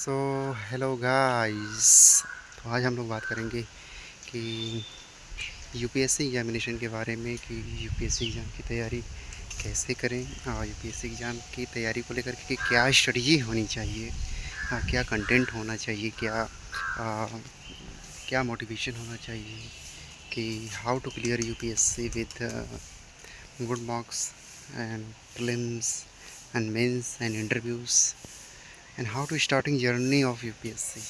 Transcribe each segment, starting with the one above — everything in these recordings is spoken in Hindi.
So hello guys. तो आज हम लोग बात करेंगे कि यूपीएससी एग्ज़ामिनेशन के बारे में कि यूपीएससी एग्ज़ाम की तैयारी कैसे करें और यूपीएससी एग्ज़ाम की तैयारी को लेकर के क्या स्ट्रेटजी होनी चाहिए, क्या कंटेंट होना चाहिए, क्या मोटिवेशन होना चाहिए कि how to clear UPSC with good marks and prelims and mains and interviews and how to starting journey of UPSC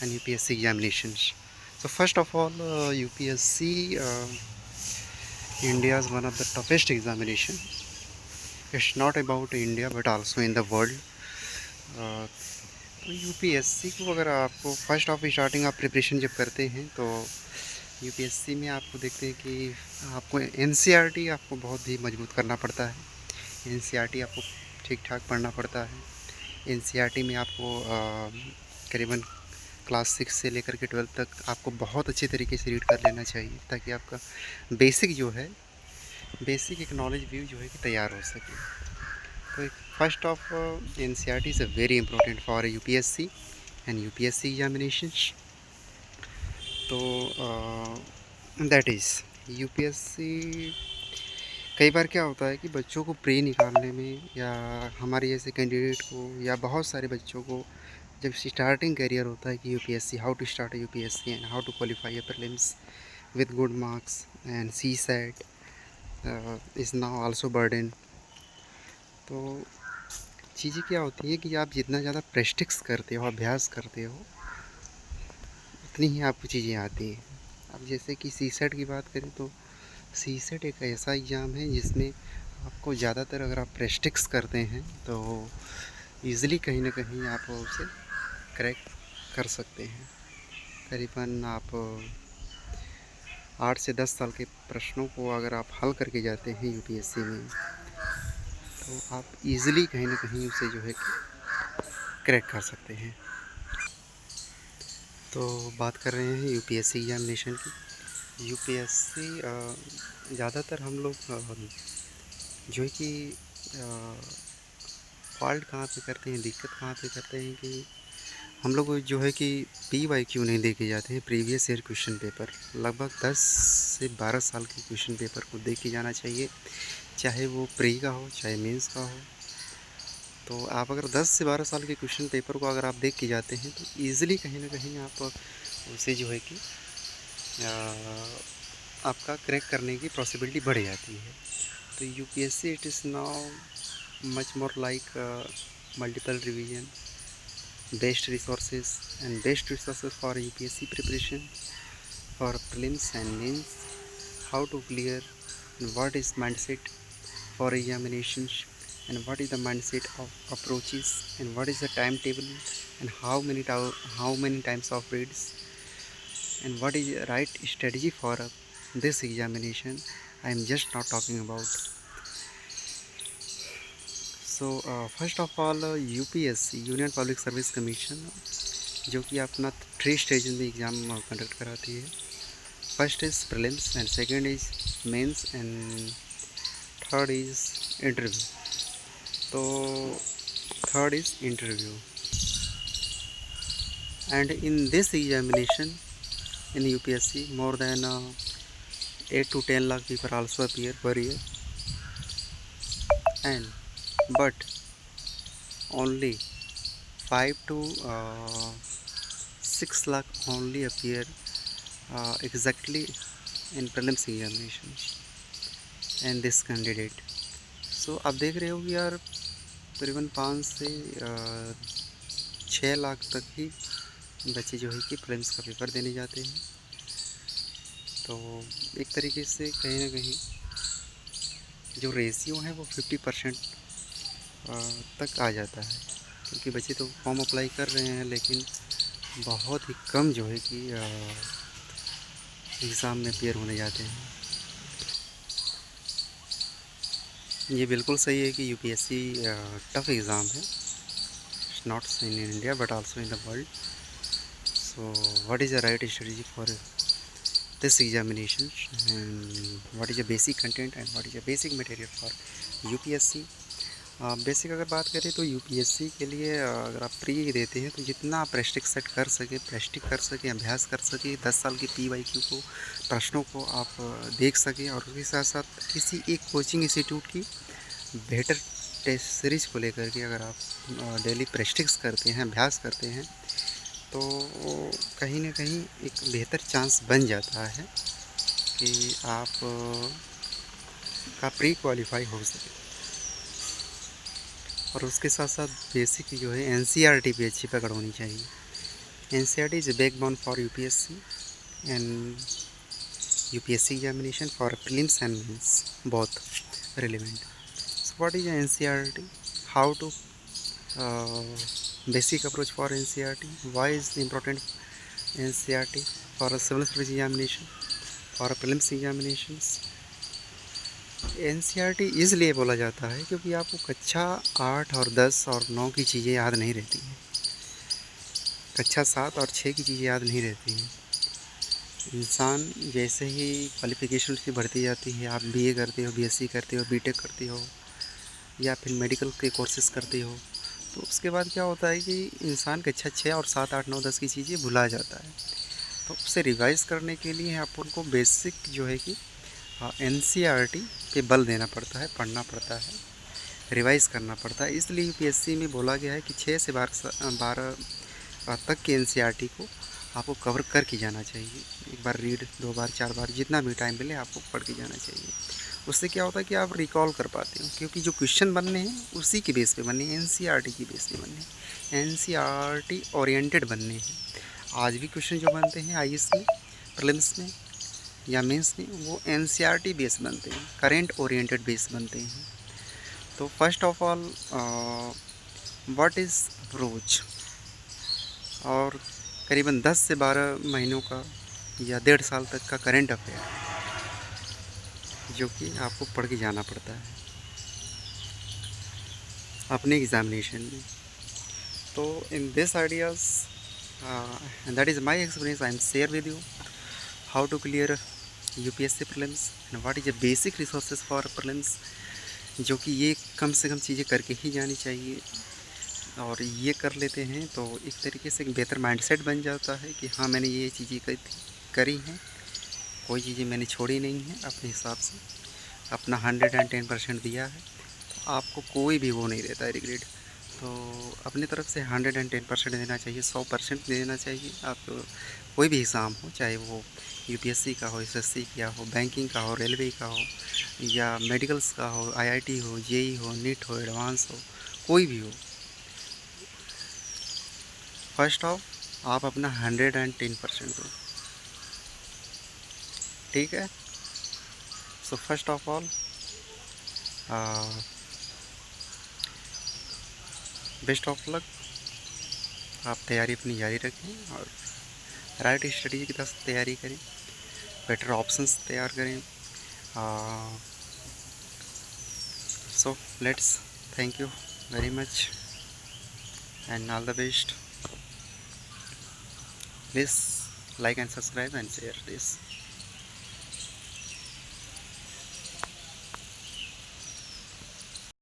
and UPSC examinations. So first of all, UPSC India is one of the toughest examination. It's not about India but also in the world. uh, तो यूपीएससी को अगर आपको फर्स्ट ऑफ स्टार्टिंग आप प्रिपरेशन जब करते हैं तो यूपीएससी में आपको देखते हैं कि आपको एनसीईआरटी आपको बहुत ही मजबूत करना पड़ता है। एनसीईआरटी आपको ठीक ठाक पढ़ना पड़ता है। एनसीईआरटी में आपको करीबन क्लास 6 से लेकर के 12 तक आपको बहुत अच्छे तरीके से रीड कर लेना चाहिए ताकि आपका बेसिक जो है बेसिक एक नॉलेज व्यू जो है कि तैयार हो सके। तो first of NCERT is a very important for UPSC and UPSC examinations. तो दैट इज़ यूपीएससी कई बार क्या होता है कि बच्चों को प्री निकालने में या हमारे जैसे कैंडिडेट को या बहुत सारे बच्चों को जब स्टार्टिंग करियर होता है कि UPSC how to start UPSC and how to qualify prelims with good marks and CSAT is now also burden. तो चीज़ें क्या होती हैं कि आप जितना ज़्यादा प्रैक्टिस करते हो, अभ्यास करते हो, उतनी ही आपको चीज़ें आती हैं। अब जैसे कि सी सेट की बात करें तो सी सेट एक ऐसा एग्ज़ाम है जिसमें आपको ज़्यादातर अगर आप प्रैक्टिस करते हैं तो ईज़िली कहीं ना कहीं आप उसे क्रैक कर सकते हैं। करीबन आप 8 से 10 साल के प्रश्नों को अगर आप हल करके जाते हैं यूपीएससी में तो आप इजीली कहीं ना कहीं उसे जो है कि क्रैक कर सकते हैं। तो बात कर रहे हैं यूपीएससी एग्जामिनेशन की। यूपीएससी ज़्यादातर हम लोग जो है कि फॉल्ट कहाँ पे करते हैं, दिक्कत कहाँ पे करते हैं कि हम लोग जो है कि PYQ नहीं देके जाते हैं, प्रीवियस ईयर क्वेश्चन पेपर। लगभग 10 से 12 साल के क्वेश्चन पेपर को देख के जाना चाहिए, चाहे वो प्री का हो चाहे मेंस का हो। तो आप अगर 10 से 12 साल के क्वेश्चन पेपर को अगर आप देख के जाते हैं तो ईज़िली कहीं ना कहीं आप उसे जो है कि आपका क्रैक करने की पॉसिबिलिटी बढ़ जाती है। तो UPSC it is now much more like multiple revision, best resources for UPSC preparation for prelims and mains, how to clear and what is mindset for examinations and what is the mindset of approaches and what is the timetable and how many times of reads and what is the right strategy for this examination. I am just not talking about. So first of all UPSC union public service commission जो कि अपना 3 स्टेज में एग्ज़ाम कंडक्ट कराती है। First is prelims and second is mains and third is interview. तो third is interview and in this examination in UPSC more than 8 to 10 lakh people also appear per year, and but only 5 to 6 lakh only appear exactly in prelims examinations and this candidate. So आप देख रहे हो कि यार करीबन 5 से 6 लाख तक ही बच्चे जो है कि प्रीलिम्स का पेपर देने जाते हैं। तो एक तरीके से कहीं ना कहीं जो रेशियो है वो 50% तक आ जाता है, क्योंकि बच्चे तो फॉर्म अप्लाई कर रहे हैं लेकिन बहुत ही कम जो है कि एग्ज़ाम में अपीयर होने जाते हैं। ये बिल्कुल सही है कि यूपीएससी टफ एग्ज़ाम है, not in India but also in the world. So what is the right strategy for this examination and what is the basic content and what is the basic material for UPSC basic अगर बात करें तो यूपीएससी के लिए अगर आप प्री देते हैं तो जितना आप प्रैक्टिस सेट कर सकें, प्रैक्टिस कर सकें, अभ्यास कर सकें, 10 साल की पीवाईक्यू को, प्रश्नों को आप देख सकें, और उसके साथ साथ किसी एक कोचिंग इंस्टीट्यूट की बेहतर टेस्ट सीरीज़ को लेकर के अगर आप डेली प्रैक्टिस करते हैं, अभ्यास करते हैं, तो कहीं ना कहीं एक बेहतर चांस बन जाता है कि आप का प्री क्वालिफाई हो सके। और उसके साथ साथ बेसिक जो है एनसीईआरटी भी अच्छी पकड़ होनी चाहिए। NCERT is backbone for UPSC and UPSC examination for prelims and mains both relevant. So what is NCERT? How to basic approach for NCERT? Why is important NCERT for a civil service examination, for a prelims examinations? NCERT इसलिए बोला जाता है क्योंकि आपको कक्षा 8 और 10 और 9 की चीज़ें याद नहीं रहती हैं, कक्षा 7 और 6 की चीज़ें याद नहीं रहती हैं। इंसान जैसे ही क्वालिफ़िकेशन उसकी बढ़ती जाती है, आप बीए करते हो, बीएससी करते हो, बीटेक करते हो, या फिर मेडिकल के कोर्सेज़ करते हो, तो उसके बाद क्या होता है कि इंसान कक्षा 6 और 7, 8, 9, 10 की चीज़ें भुला जाता है। तो उसे रिवाइज़ करने के लिए आप उनको बेसिक जो है कि एनसीईआरटी पे बल देना पड़ता है, पढ़ना पड़ता है, रिवाइज़ करना पड़ता है। इसलिए यूपीएससी में बोला गया है कि 6 से 12 तक के एनसीईआरटी को आपको कवर करके जाना चाहिए। एक बार रीड, 2 बार, 4 बार, जितना भी टाइम मिले आपको पढ़ के जाना चाहिए। उससे क्या होता है कि आप रिकॉल कर पाते हो, क्योंकि जो क्वेश्चन बनने हैं उसी के बेस पे बनने हैं, एनसीईआरटी की बेस पे बनने हैं, एनसीईआरटी ओरिएंटेड बनने हैं। आज भी क्वेश्चन जो बनते हैं आईएएस में, प्रीलिम्स में या मेंस में, वो एनसीईआरटी बेस बनते हैं, करेंट ओरिएंटेड बेस बनते हैं। तो first of all what is approach, और करीबन 10 से 12 महीनों का या 1.5 साल तक का करेंट अफेयर जो कि आपको पढ़ के जाना पड़ता है अपने एग्ज़ामिनेशन में। तो in this ideas that is my experience, I am share with you how to clear UPSC prelims and what is the basic resources for prelims, जो कि ये कम से कम चीज़ें करके ही जानी चाहिए। और ये कर लेते हैं तो एक तरीके से एक बेहतर माइंडसेट बन जाता है कि हाँ, मैंने ये चीज़ें करी हैं, कोई चीज़ें मैंने छोड़ी नहीं हैं, अपने हिसाब से अपना 110% दिया है, तो आपको कोई भी वो नहीं रहता है रिग्रेट। तो अपनी तरफ से 110% देना चाहिए, 100% देना चाहिए। आप कोई भी एग्ज़ाम हो, चाहे वो यूपीएससी का हो, एसएससी का हो, बैंकिंग का हो, रेलवे का हो, या मेडिकल्स का हो, आईआईटी हो, जेई हो, नीट हो, एडवांस हो, कोई भी हो, फर्स्ट ऑफ आप अपना 110% दो, ठीक है। So first of all best of luck, आप तैयारी अपनी जारी रखें और राइट स्ट्रेटजी की तरफ तैयारी करें, बेटर ऑप्शंस तैयार करें। So let's, thank you very much and all the best. Please like and subscribe and share this.